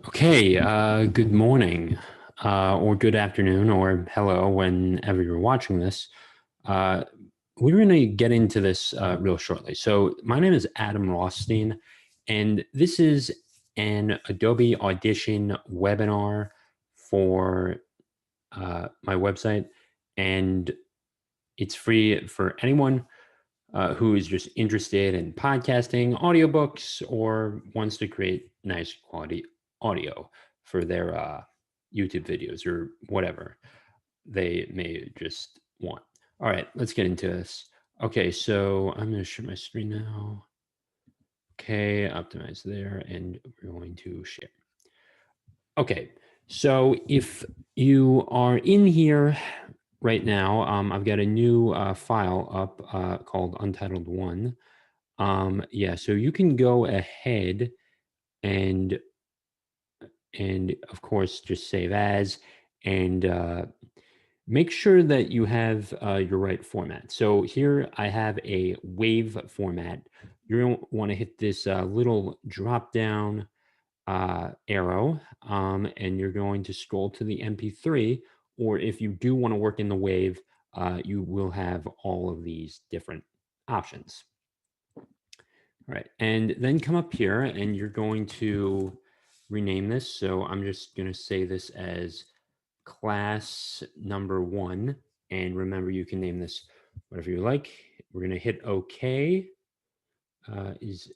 Okay, good morning, or good afternoon, or hello, whenever you're watching this. Uh, we're going to get into this real shortly. So, my name is Adam Rothstein, and this is an Adobe Audition webinar for my website, and it's free for anyone who is just interested in podcasting, audiobooks, or wants to create nice quality audio for their YouTube videos or whatever they may just want. All right, let's get into this. Okay, so I'm going to share my screen now. Okay, optimize there, and we're going to share. Okay, so if you are in here right now, I've got a new file up called Untitled 1. Yeah, so you can go ahead and of course just save as and make sure that you have your right format. So here I have a WAV format. You're going to want to hit this little drop down arrow, and you're going to scroll to the MP3. Or if you do want to work in the WAV, you will have all of these different options. All right, and then come up here and you're going to rename this. So I'm just going to say this as class number 1. And remember, you can name this whatever you like. We're going to hit OK. Is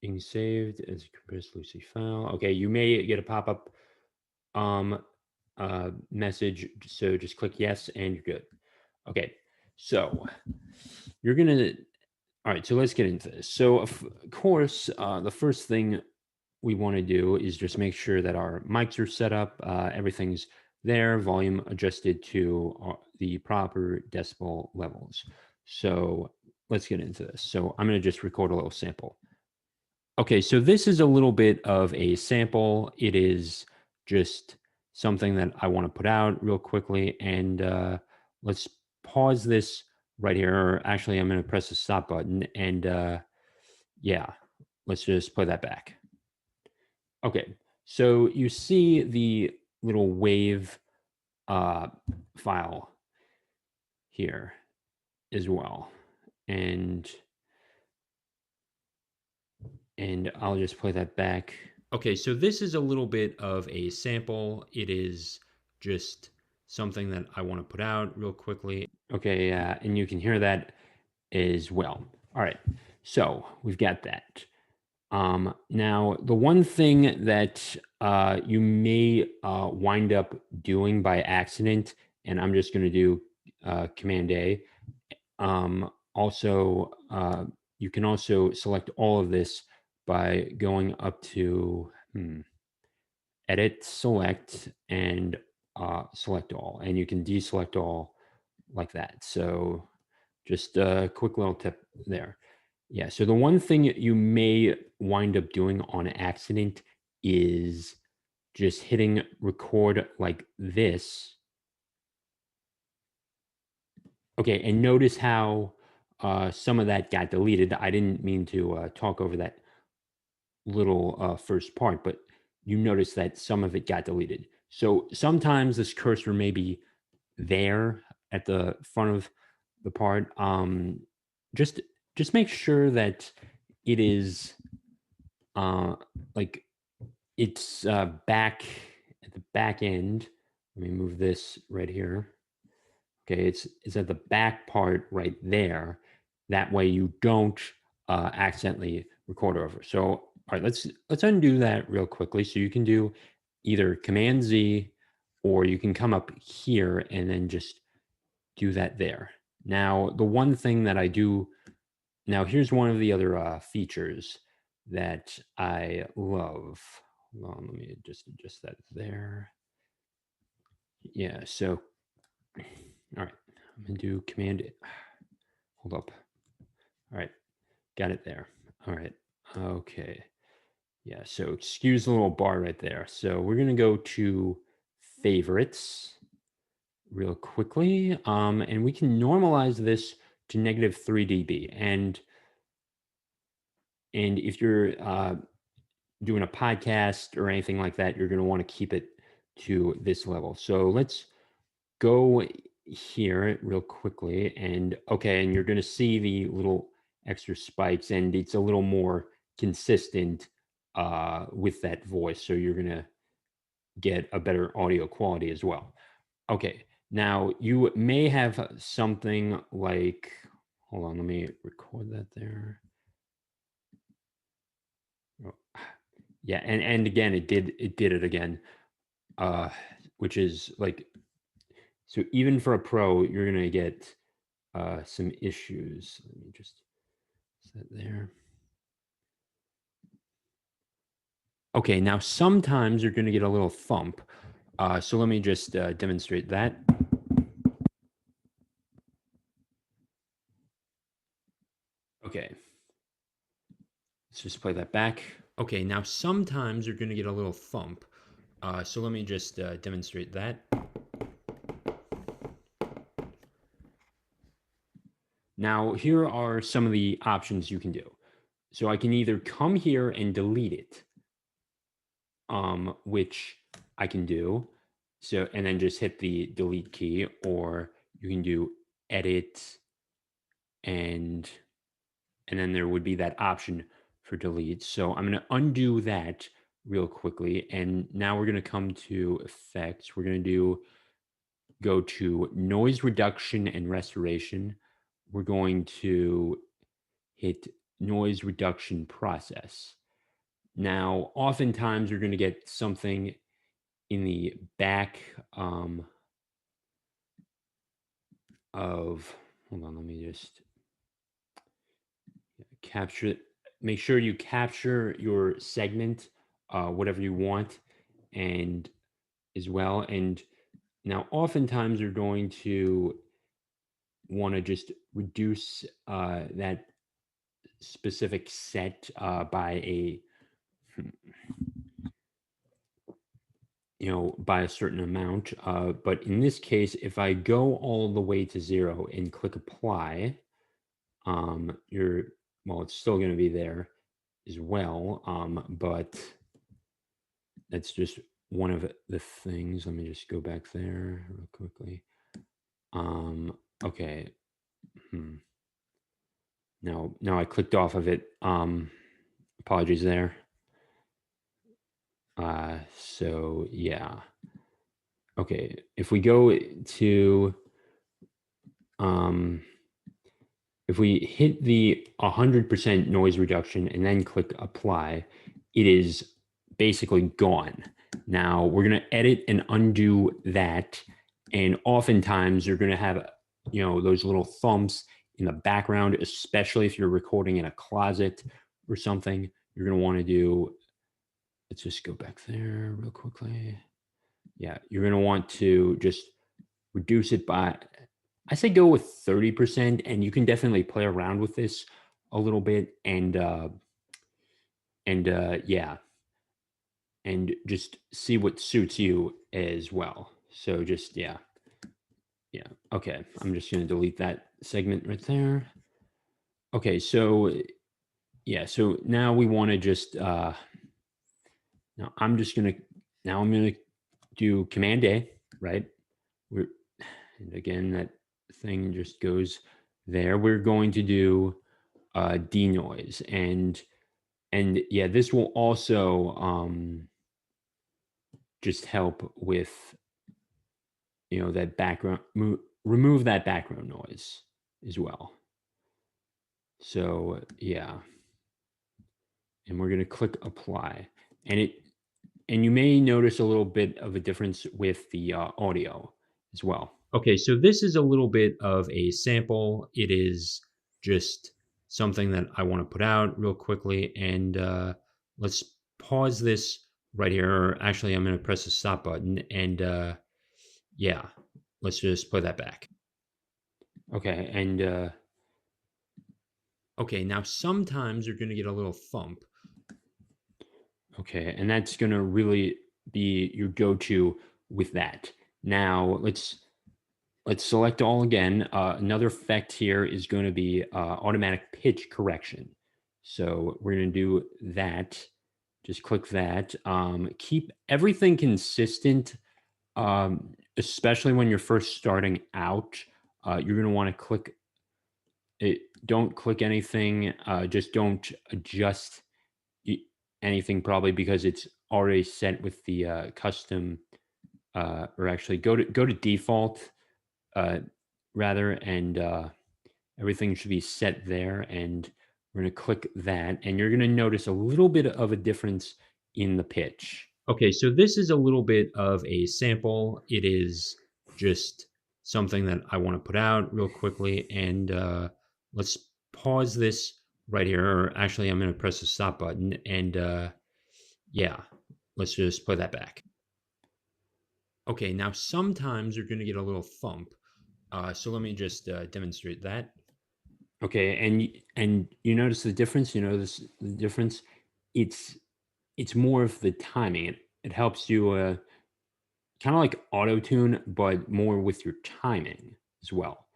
being saved as a compressed Lucy file. Okay, you may get a pop-up message. So just click yes and you're good. Okay, so you're going to all right, so let's get into this. So, of course, the first thing we want to do is just make sure that our mics are set up, everything's there, volume adjusted to the proper decibel levels. So let's get into this. So I'm going to just record a little sample. Okay, so this is a little bit of a sample. It is just something that I want to put out real quickly. And let's pause this right here. Or actually, I'm going to press the stop button. And yeah, let's just play that back. Okay, so you see the little wave file here as well. And I'll just play that back. Okay, so this is a little bit of a sample. It is just something that I want to put out real quickly. Okay, and you can hear that as well. All right, so we've got that. Now, the one thing that you may wind up doing by accident, and I'm just going to do Command A. Also, you can also select all of this by going up to Edit, Select, and Select All. And you can deselect all like that. So just a quick little tip there. Yeah, so the one thing you may wind up doing on accident is just hitting record like this. Okay, and notice how some of that got deleted. I didn't mean to talk over that little first part, but you notice that some of it got deleted. So sometimes this cursor may be there at the front of the part. Just make sure that it is like it's back at the back end. Let me move this right here. Okay, it's at the back part right there. That way you don't accidentally record over. So all right, let's undo that real quickly. So you can do either Command Z, or you can come up here and then just do that there. Now, the one thing that I do now, here's one of the other features that I love. Hold on, let me just adjust that there. Yeah, so, all right, I'm gonna do Command, hold up. All right, got it there. All right, okay. Yeah, so excuse the little bar right there. So we're gonna go to favorites real quickly, and we can normalize this to -3 dB. And if you're doing a podcast or anything like that, you're going to want to keep it to this level. So let's go here real quickly, and okay, and you're going to see the little extra spikes, and it's a little more consistent with that voice. So you're going to get a better audio quality as well. Okay, now you may have something like, hold on, let me record that there. Oh, yeah, and again, it did it again, which is like, so even for a pro, you're gonna get some issues. Let me just set there. Okay, now sometimes you're gonna get a little thump. So let me just demonstrate that. Okay, let's just play that back. Okay, now sometimes you're gonna get a little thump. So let me just demonstrate that. Now, here are some of the options you can do. So I can either come here and delete it, which I can do. So, and then just hit the delete key, or you can do edit, and then there would be that option for delete. So I'm going to undo that real quickly. And now we're going to come to effects. We're going to go to noise reduction and restoration. We're going to hit noise reduction process. Now, oftentimes you're going to get something in the back of, hold on, let me just capture it. Make sure you capture your segment, whatever you want, and as well. And now, oftentimes you're going to want to just reduce that specific set by a, by a certain amount. But in this case, if I go all the way to 0 and click apply, well, it's still going to be there as well. But that's just one of the things. Let me just go back there real quickly. Okay. No, I clicked off of it. Apologies there. So yeah. Okay, if we go to, if we hit the 100% noise reduction and then click apply, it is basically gone. Now we're going to edit and undo that. And oftentimes you're going to have, those little thumps in the background, especially if you're recording in a closet or something. You're going to want to do, let's just go back there real quickly. Yeah, you're going to want to just reduce it by, I say go with 30%, and you can definitely play around with this a little bit, and yeah, and just see what suits you as well. So just, yeah. Okay, I'm just going to delete that segment right there. Okay, so yeah, so now we want to just, now I'm going to do Command A, right? And again, that thing just goes there. We're going to do denoise, and yeah, this will also just help with, that background, remove that background noise as well. So yeah, and we're going to click apply, and you may notice a little bit of a difference with the audio as well. Okay, so this is a little bit of a sample. It is just something that I want to put out real quickly, and let's pause this right here. Actually, I'm going to press the stop button, and yeah, let's just play that back. Okay, and okay, now sometimes you're going to get a little thump. Okay, and that's going to really be your go-to with that. Now let's select all again. Another effect here is going to be automatic pitch correction. So we're going to do that. Just click that. Keep everything consistent, especially when you're first starting out. You're going to want to click it. Don't click anything. Just don't adjust y- anything, probably because it's already set with the custom, or actually go to default, uh, rather, and everything should be set there. And we're going to click that, and you're going to notice a little bit of a difference in the pitch. Okay, so this is a little bit of a sample. It is just something that I want to put out real quickly, and let's pause this right here. Or actually, I'm going to press the stop button, and yeah, let's just play that back. Okay, now sometimes you're going to get a little thump. So let me just demonstrate that. Okay, and you notice the difference. You notice the difference. It's more of the timing. It helps you, kind of like auto tune, but more with your timing as well.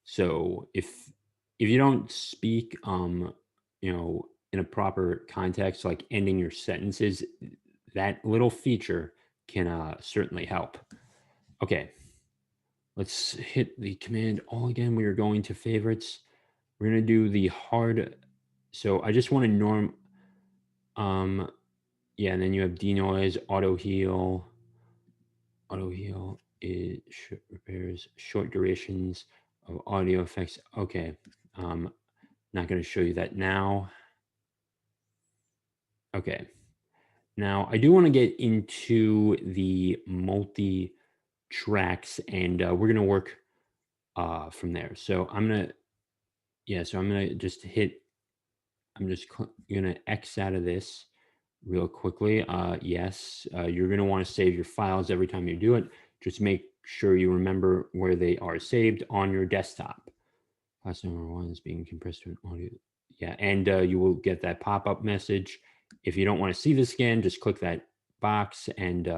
So if you don't speak, in a proper context, like ending your sentences, that little feature can certainly help. Okay, let's hit the Command All again. We are going to favorites. We're gonna do the hard. So I just want to norm. Um, yeah, and then you have denoise, auto heal. Auto heal is repairs short durations of audio effects. Okay, not going to show you that now. Okay, now I do want to get into the multi tracks, and we're going to work from there. So I'm gonna, yeah, so I'm gonna just hit. I'm just gonna X out of this real quickly. Yes, you're going to want to save your files every time you do it. Just make sure you remember where they are saved on your desktop. Class number one is being compressed to an audio. Yeah, and you will get that pop-up message. If you don't want to see this again, just click that box, and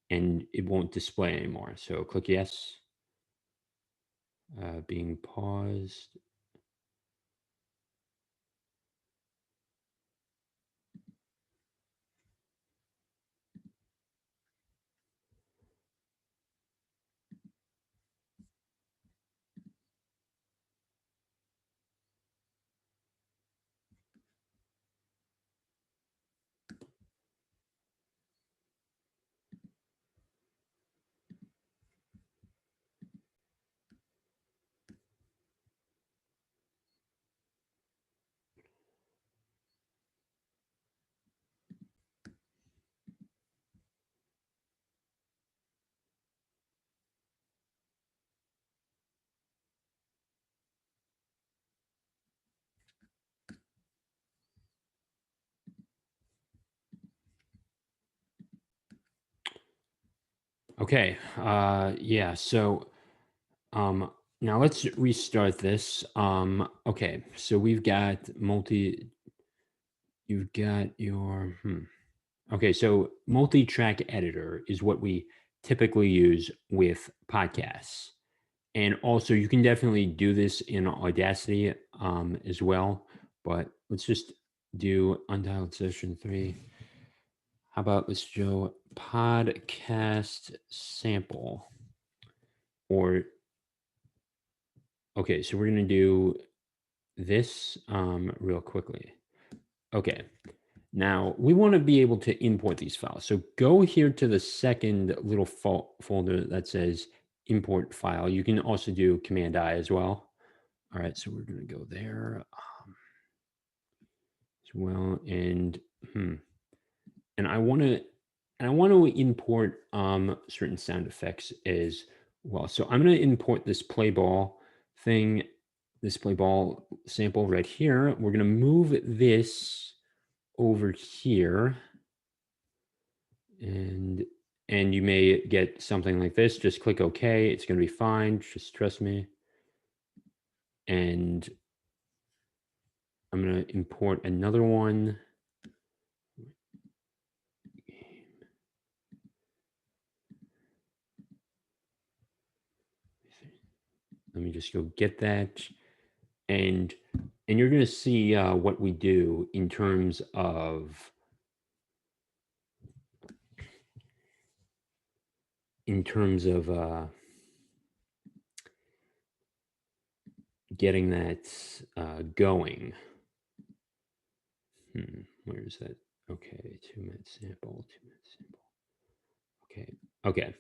it won't display anymore. So click yes. Being paused. Okay. Yeah. So now let's restart this. Okay. So we've got multi. You've got your. Okay. So multi-track editor is what we typically use with podcasts. And also, you can definitely do this in Audacity, as well. But let's just do Untitled Session 3. How about let's do podcast sample? Or, okay, so we're going to do this real quickly. Okay, now we want to be able to import these files. So go here to the second little folder that says import file. You can also do Command I as well. All right, so we're going to go there, as well, and and I want to import certain sound effects as well. So I'm going to import this play ball thing, this play ball sample right here. We're going to move this over here, and you may get something like this. Just click OK. It's going to be fine. Just trust me. And I'm going to import another one. Let me just go get that. And you're going to see what we do in terms of in terms of getting that going. Where is that? Okay, 2-minute sample, 2-minute sample. Okay.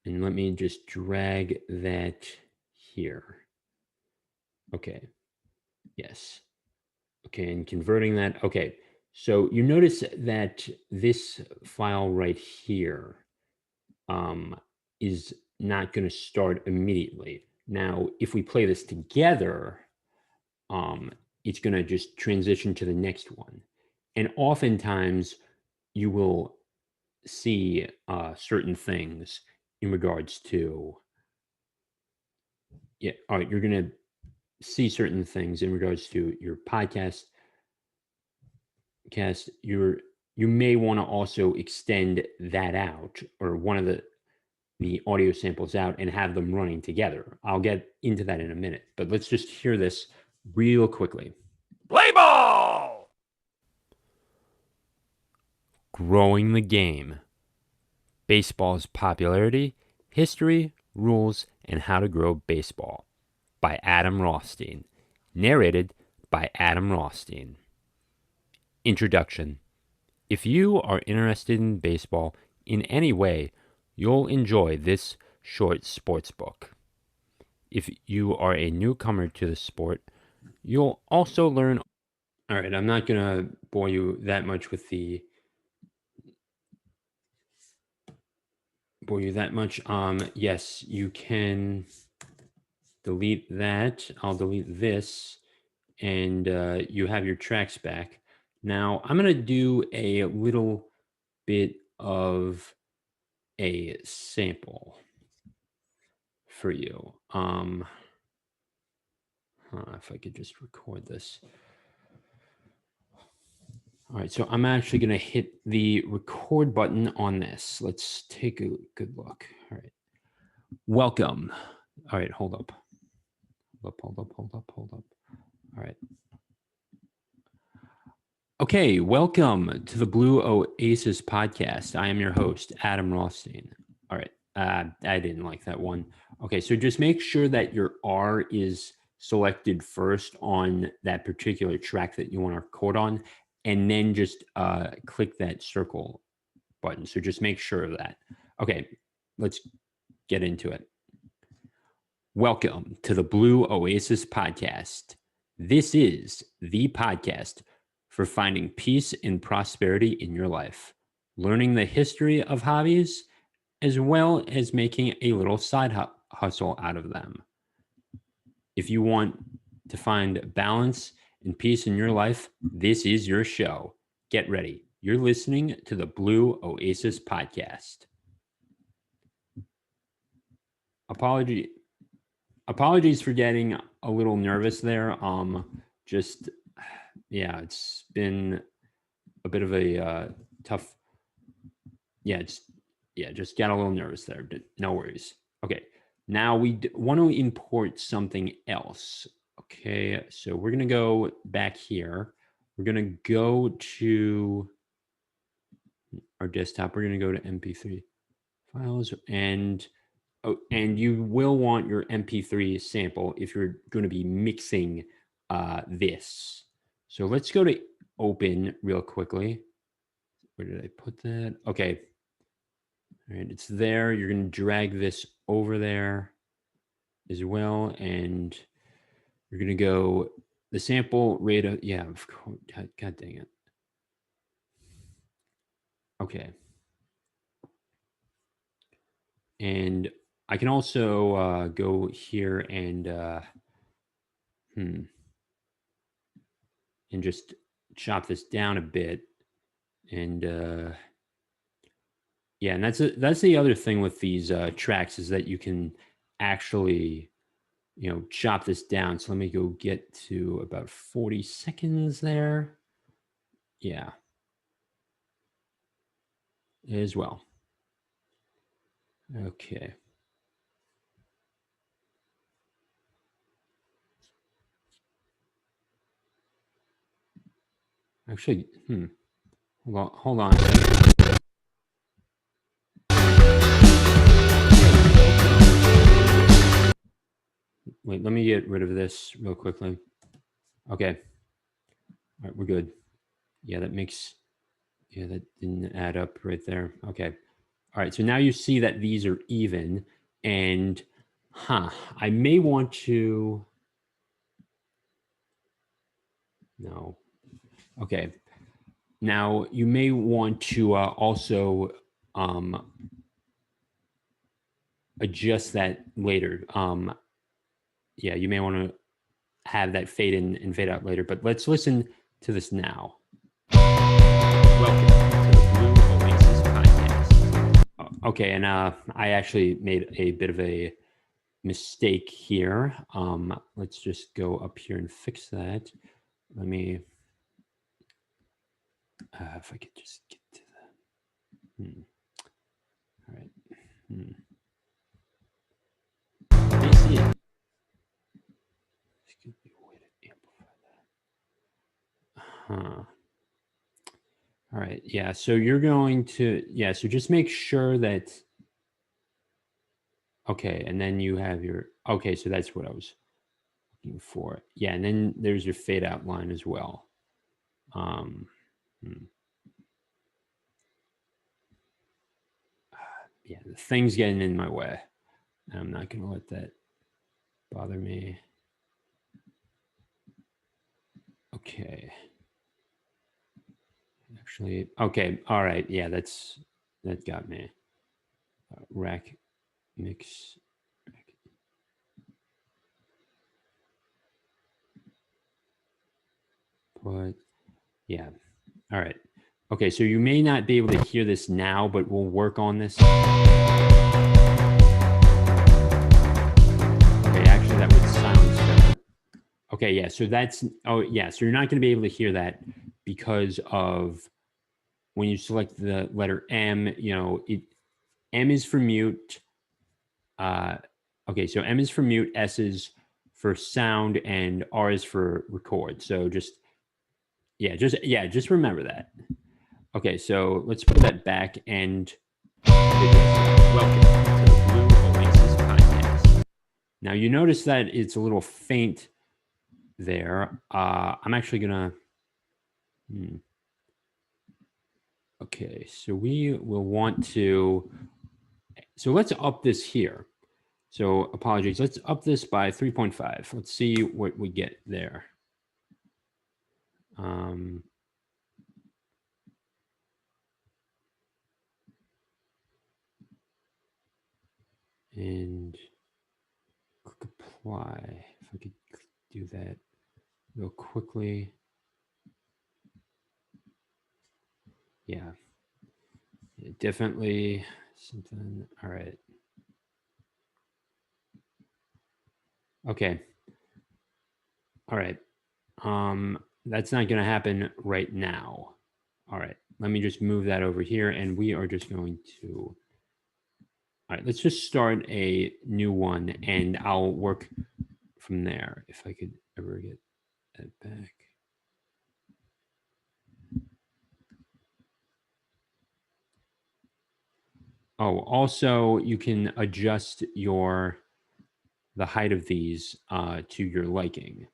And let me just drag that here. Okay, yes. Okay, and converting that. Okay, so you notice that this file right here is not going to start immediately. Now, if we play this together, it's going to just transition to the next one. And oftentimes you will see certain things in regards to, all right, you're going to see certain things in regards to your podcast. You may want to also extend that out, or one of the audio samples out, and have them running together. I'll get into that in a minute, but let's just hear this real quickly. Play ball! Growing the Game. Baseball's Popularity, History, Rules, and How to Grow Baseball by Adam Rothstein. Narrated by Adam Rothstein. Introduction. If you are interested in baseball in any way, you'll enjoy this short sports book. If you are a newcomer to the sport, you'll also learn. All right, I'm not going to bore you that much with the yes, you can delete that. I'll delete this, and you have your tracks back. Now, I'm going to do a little bit of a sample for you. If I could just record this. All right, so I'm actually going to hit the record button on this. Let's take a good look. All right. Welcome. All right, hold up. Hold up. All right. Okay, welcome to the Blue Oasis podcast. I am your host, Adam Rothstein. All right, I didn't like that one. Okay, so just make sure that your R is selected first on that particular track that you want to record on, and then just click that circle button. So just make sure of that. Okay, let's get into it. Welcome to the Blue Oasis podcast. This is the podcast for finding peace and prosperity in your life, learning the history of hobbies, as well as making a little side hustle out of them. If you want to find balance and peace in your life, this is your show. Get ready. You're listening to the Blue Oasis podcast. Apologies for getting a little nervous there. It's been a bit of a tough. Just got a little nervous there. But no worries. Okay, now we want to import something else. Okay, so we're gonna go back here. We're gonna go to our desktop. We're gonna go to MP3 files, and you will want your MP3 sample if you're going to be mixing this. So let's go to open real quickly. Where did I put that? Okay. All right, it's there. You're going to drag this over there as well. And you're going to go the sample rate of, God dang it. Okay. And I can also go here and just chop this down a bit. And and that's the other thing with these tracks is that you can actually, chop this down. So let me go get to about 40 seconds there. Yeah. As well. Okay. Actually, Hold on. Wait, let me get rid of this real quickly. Okay. All right, we're good. Yeah, that didn't add up right there. Okay. All right, so now you see that these are even, and I may want to, no. Okay. Now you may want to also adjust that later. Yeah, you may want to have that fade in and fade out later, but let's listen to this now. Welcome to the Blue Oasis podcast. Okay, and I actually made a bit of a mistake here. Let's just go up here and fix that. Let me, if I could just get to that. All right. Let me see it. Excuse me, way to amplify that. All right. Yeah. So you're going to, so just make sure that, okay. And then you have your, okay. So that's what I was looking for. Yeah. And then there's your fade out line as well. Yeah. The thing's getting in my way. I'm not going to let that bother me. Okay. Actually, okay. All right. Yeah. That got me. Rack mix. Put, yeah. All right. Okay, so you may not be able to hear this now, but we'll work on this. Okay, actually that would silence. Okay, yeah, so that's, oh yeah, so you're not gonna be able to hear that because of when you select the letter M, M is for mute. Okay, so M is for mute, S is for sound, and R is for record. So just remember that. Okay, so let's put that back and welcome to the Blue Oasis podcast. Now you notice that it's a little faint there. I'm actually gonna. Okay, so we will want to. So let's up this here. So apologies. Let's up this by 3.5. Let's see what we get there. And click apply. If I could do that real quickly. Yeah, definitely something. All right. Okay. All right. That's not going to happen right now. All right. Let me just move that over here, and we are just going to. All right. Let's just start a new one, and I'll work from there if I could ever get that back. Oh, also you can adjust the height of these to your liking.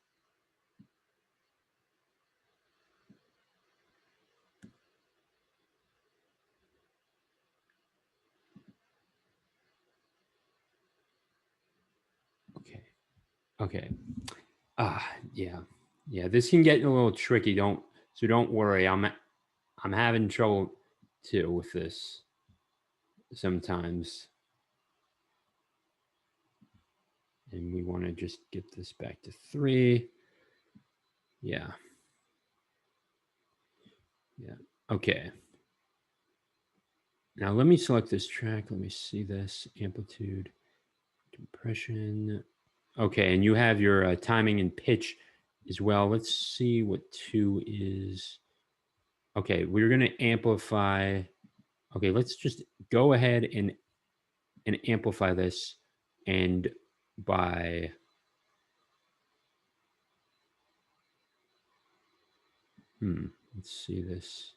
Okay. Yeah. This can get a little tricky. Don't worry. I'm having trouble too with this sometimes. And we want to just get this back to 3. Yeah. Okay. Now let me select this track. Let me see this amplitude compression. Okay, and you have your timing and pitch as well. Let's see what 2 is. Okay, we're going to amplify. Okay, let's just go ahead and amplify this, and by let's see this.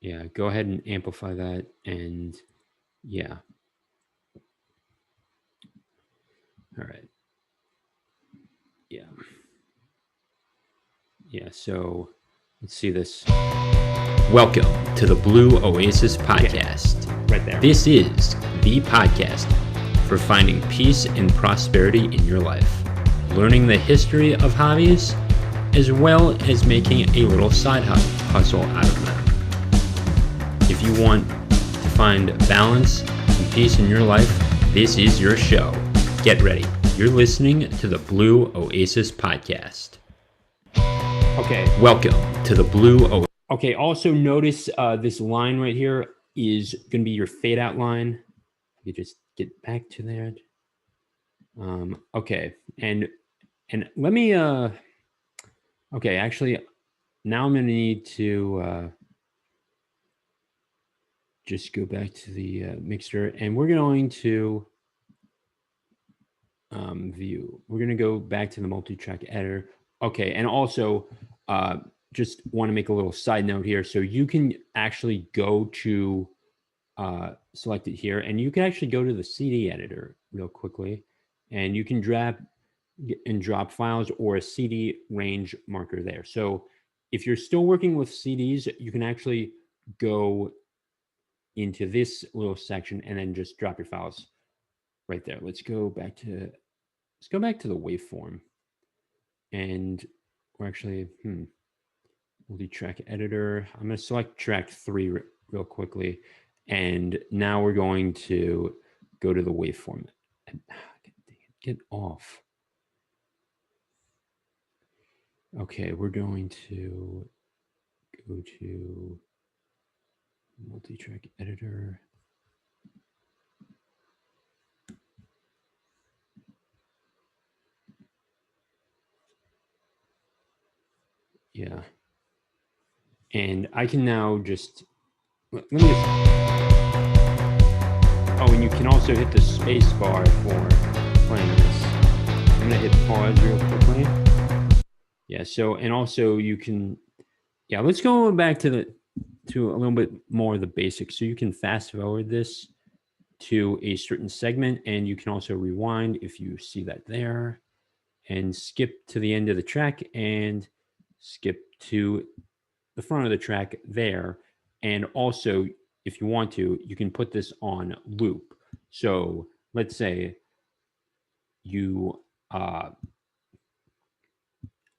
Yeah, go ahead and amplify that, and yeah. All right. Yeah. Yeah, so let's see this. Welcome to the Blue Oasis podcast. Right there. This is the podcast for finding peace and prosperity in your life, learning the history of hobbies, as well as making a little side hustle out of them. If you want to find balance and peace in your life, this is your show. Get ready. You're listening to the Blue Oasis podcast. Okay. Welcome to the Blue Oasis. Okay, also notice this line right here is going to be your fade out line. You just get back to that. Okay, and let me, okay, actually, now I'm going to need to just go back to the mixer, and we're going to view. We're going to go back to the Multitrack Editor. Okay, and also just want to make a little side note here. So you can actually go to select it here, and you can actually go to the CD editor real quickly, and you can drag and drop files or a CD range marker there. So if you're still working with CDs, you can actually go into this little section and then just drop your files right there. Let's go back to the waveform, and we're actually multi-track editor. I'm going to select track 3 real quickly, and now we're going to go to the waveform. Get off. Okay, we're going to go to multi-track editor. Yeah. And I can now just, let me just, oh, and you can also hit the space bar for playing this. I'm going to hit pause real quickly. Yeah, so, and also you can, yeah, let's go back to a little bit more of the basics. So you can fast forward this to a certain segment, and you can also rewind if you see that there, and skip to the end of the track and skip to the front of the track there. And also, if you want to, you can put this on loop. So let's say you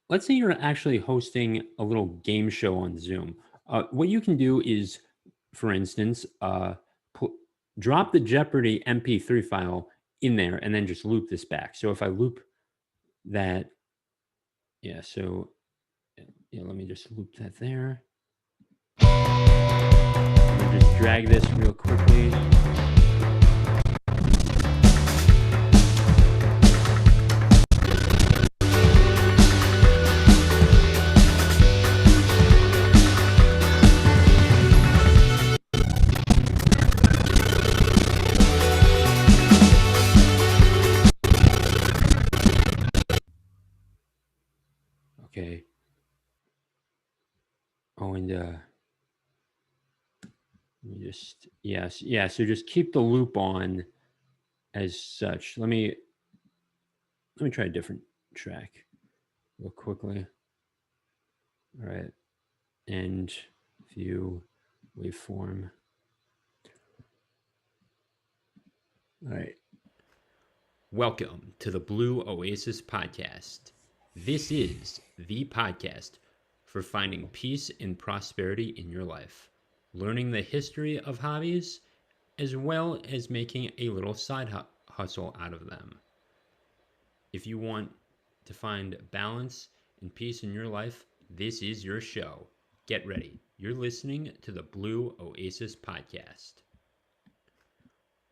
let's say you're actually hosting a little game show on Zoom. What you can do is, for instance, drop the Jeopardy MP3 file in there and then just loop this back. So if I loop that, yeah, so yeah, let me just loop that there. I'm just drag this real quickly. Okay. Oh, and let me just, yes, yeah. So just keep the loop on as such. Let me try a different track real quickly. All right, and view waveform. All right. Welcome to the Blue Oasis podcast. This is the podcast for finding peace and prosperity in your life, learning the history of hobbies, as well as making a little side hustle out of them. If you want to find balance and peace in your life, this is your show. Get ready. You're listening to the Blue Oasis podcast.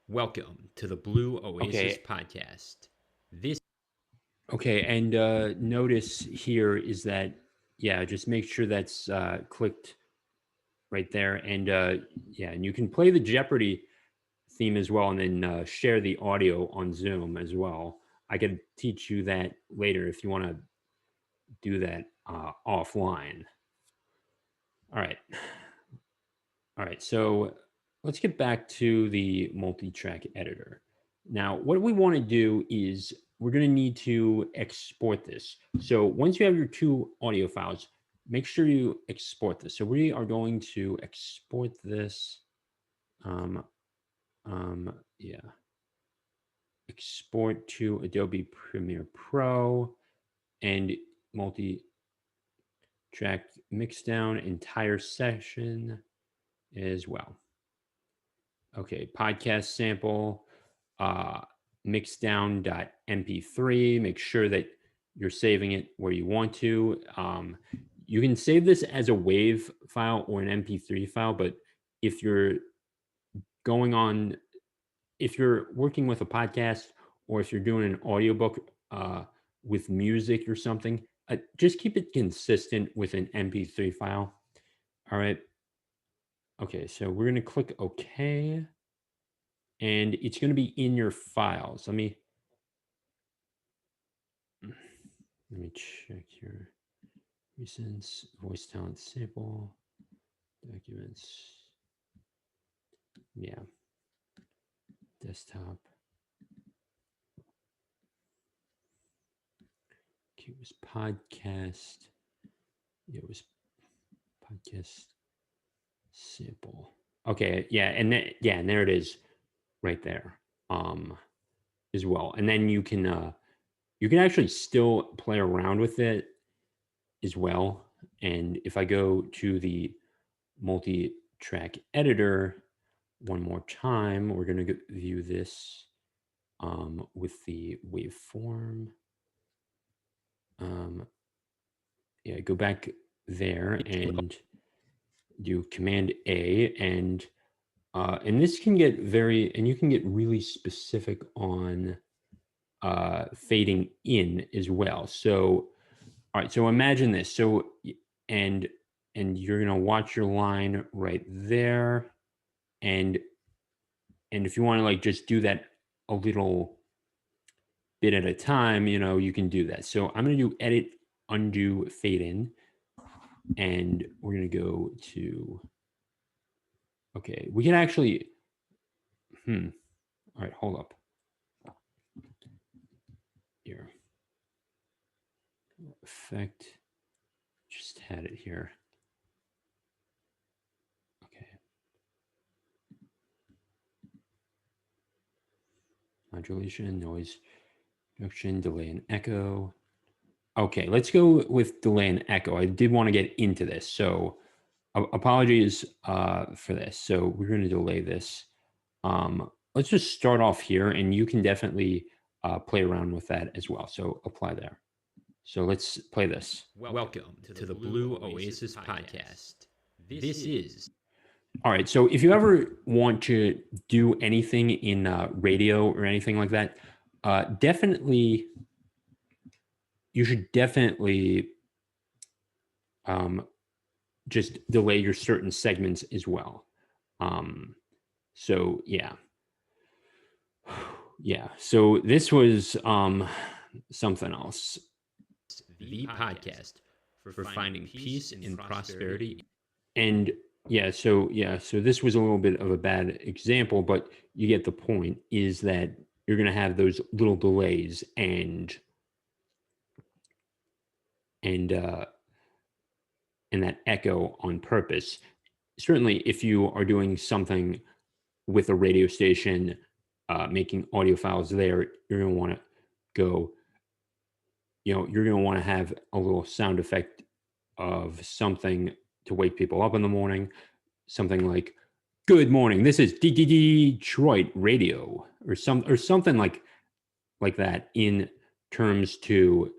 Welcome to the Blue Oasis podcast. Okay, and notice here is that, yeah, just make sure that's clicked right there. And yeah, and you can play the Jeopardy theme as well, and then share the audio on Zoom as well. I could teach you that later if you want to do that offline. All right. All right, so let's get back to the multi-track editor. Now, what we want to do is we're going to need to export this. So once you have your two audio files, make sure you export this. So we are going to export this. Yeah. Export to Adobe Premiere Pro and multi-track mixdown entire session as well. Okay, podcast sample, mixdown.mp3. Make sure that you're saving it where you want to. You can save this as a WAV file or an MP3 file, but if you're going on, if you're working with a podcast or if you're doing an audiobook with music or something, just keep it consistent with an MP3 file. All right. Okay, so we're going to click OK. And it's going to be in your files. Let me check your recent voice talent sample documents. Yeah. Desktop. Okay, it was podcast. Yeah, it was podcast sample. Okay, yeah, and and there it is right there. As well. And then you can actually still play around with it as well. And if I go to the multi-track editor one more time, we're going to view this with the waveform. Yeah, go back there and do Command A, and this can get you can get really specific on fading in as well. So, all right, so imagine this. So, and you're gonna watch your line right there, and if you want to like just do that a little bit at a time, you can do that. So I'm gonna do edit, undo, fade in, and we're gonna go to. Okay, we can actually. All right, hold up. Here. Effect. Just had it here. Okay. Modulation, noise reduction, delay and echo. Okay, let's go with delay and echo. I did want to get into this, so apologies for this. So we're going to delay this. Let's just start off here, and you can definitely play around with that as well. So apply there. So let's play this. Welcome to the Blue Oasis podcast. This is. All right. So if you ever want to do anything in radio or anything like that, you should definitely just delay your certain segments as well. So yeah. Yeah. So this was something else. The podcast for finding peace and prosperity. And so this was a little bit of a bad example, but you get the point, is that you're going to have those little delays and that echo on purpose. Certainly, if you are doing something with a radio station, making audio files there, you're going to want to go, you're going to want to have a little sound effect of something to wake people up in the morning, something like, "Good morning, this is Detroit Radio," or something like that, in terms to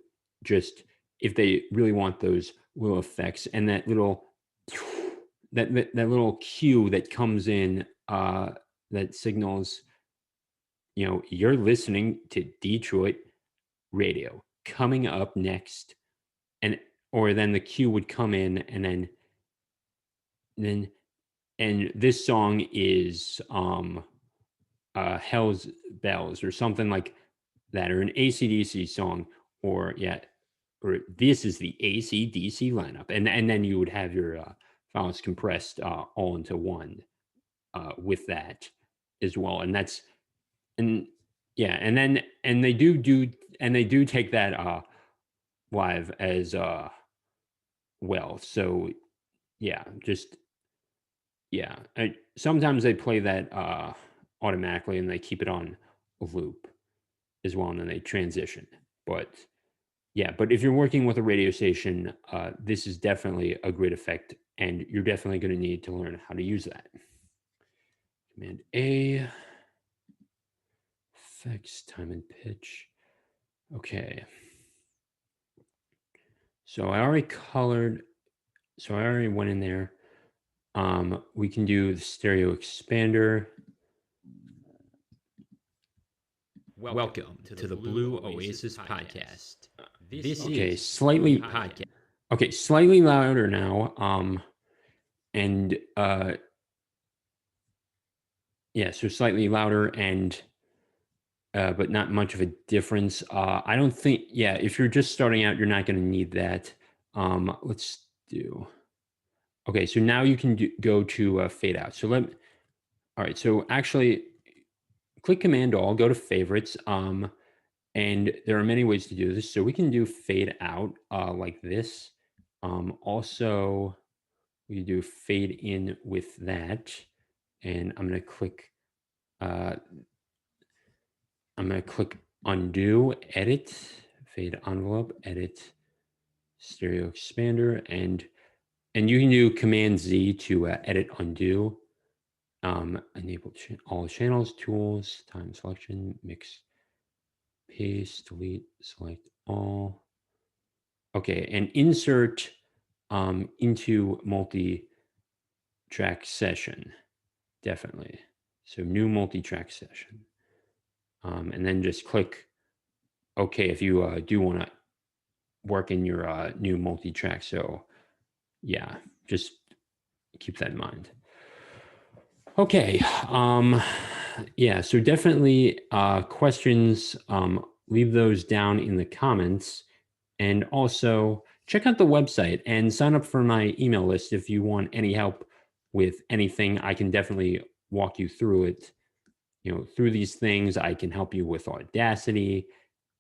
just, if they really want those little effects and that little little cue that comes in that signals, you're listening to Detroit Radio. Coming up next, or then the cue would come in, and then this song is Hell's Bells or something like that, or an AC/DC song, or this is the AC/DC lineup, and then you would have your files compressed all into one with that as well. And that's, and yeah, and then, and they do take that live as well. So yeah, just, yeah. Sometimes they play that automatically and they keep it on a loop as well, and then they transition. But yeah, but if you're working with a radio station, this is definitely a great effect, and you're definitely going to need to learn how to use that. Command A, effects, time and pitch. Okay. So I already colored, so I already went in there. We can do the stereo expander. Welcome to the Blue Oasis podcast. This Okay, is slightly the podcast. Okay, slightly louder now. And yeah, so slightly louder and but not much of a difference. I don't think, yeah, if you're just starting out, you're not going to need that. Let's do, okay, so now you can go to fade out. So all right, so actually click Command All, go to favorites. And there are many ways to do this. So we can do fade out like this. Also, we do fade in with that. And I'm going to click undo, edit, fade envelope, edit, stereo expander, and you can do Command Z to edit undo. Enable all channels, tools, time selection, mix, paste, delete, select all. Okay, and insert into multi-track session, definitely. So new multi-track session. And then just click OK if you do want to work in your new multi-track. So yeah, just keep that in mind. Okay. Yeah, so definitely questions, leave those down in the comments. And also check out the website and sign up for my email list if you want any help with anything. I can definitely walk you through it. You know, through these things, I can help you with Audacity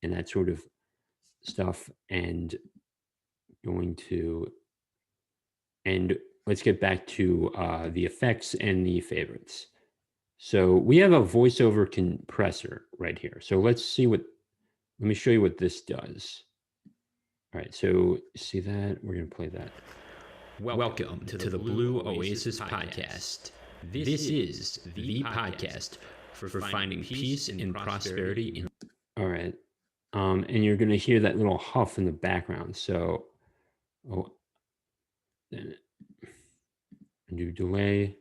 and that sort of stuff. And let's get back to the effects and the favorites. So we have a voiceover compressor right here. So let me show you what this does. All right, so see that? We're going to play that. Welcome to the Blue Oasis podcast. This is the podcast for finding peace and prosperity in. All right. And you're going to hear that little huff in the background. So, then do delay.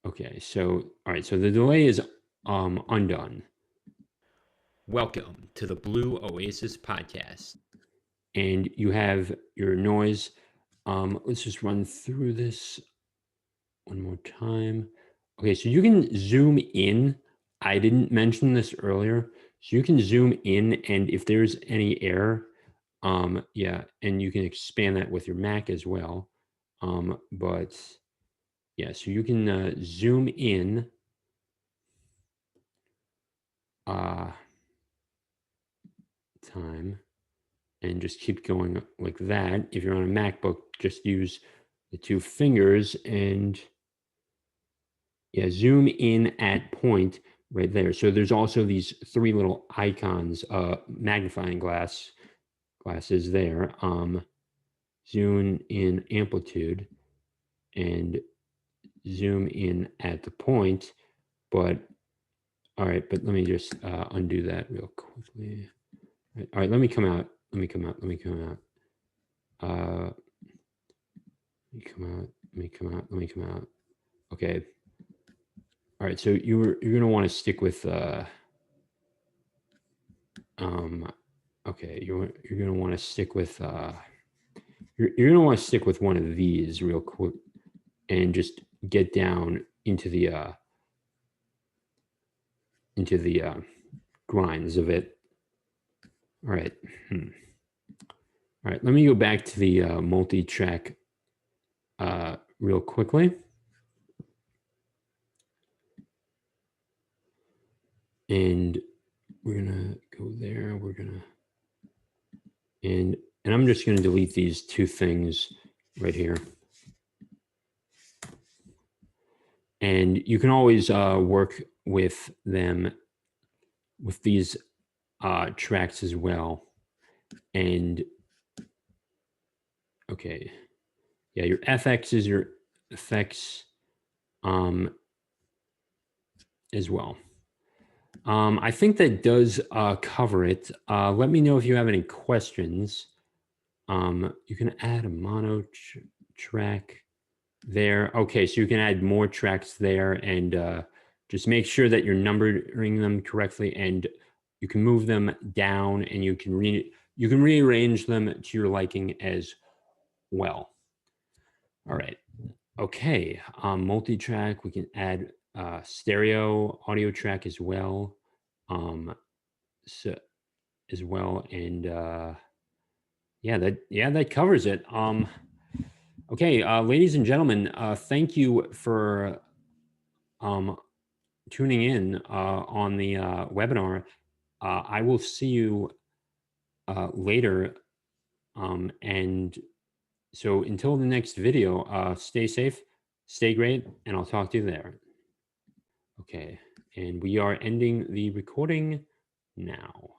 Okay, so, all right, so the delay is undone. Welcome to the Blue Oasis podcast. And you have your noise. Let's just run through this one more time. Okay, so you can zoom in. I didn't mention this earlier. So you can zoom in, and if there's any error, yeah, and you can expand that with your Mac as well. But yeah, so you can zoom in. Time, and just keep going like that. If you're on a MacBook, just use the two fingers and yeah, zoom in at point right there. So there's also these three little icons, magnifying glasses there. Zoom in amplitude and zoom in at the point. But all right, but let me just undo that real quickly. All right, let me come out. Let me come out. Let me come out. Let me come out. Let me come out. Let me come out. Okay. All right. So you're gonna want to stick with okay, you're gonna want to stick with you're gonna want to stick with one of these real quick and just get down into the grinds of it. All right. All right, let me go back to the multi-track real quickly. And we're gonna go there. We're gonna, and I'm just gonna delete these two things right here. And you can always work with them, with these tracks as well. And okay, yeah, your FX is your effects as well. I think that does cover it. Let me know if you have any questions. You can add a mono track there. Okay, so you can add more tracks there, and just make sure that you're numbering them correctly, and you can move them down, and you can rearrange them to your liking as well. All right. Okay. Multi-track. We can add stereo audio track as well. So as well, and yeah, that covers it. Okay, ladies and gentlemen, thank you for tuning in on the webinar. I will see you later. And so until the next video, stay safe, stay great, and I'll talk to you there. Okay, and we are ending the recording now.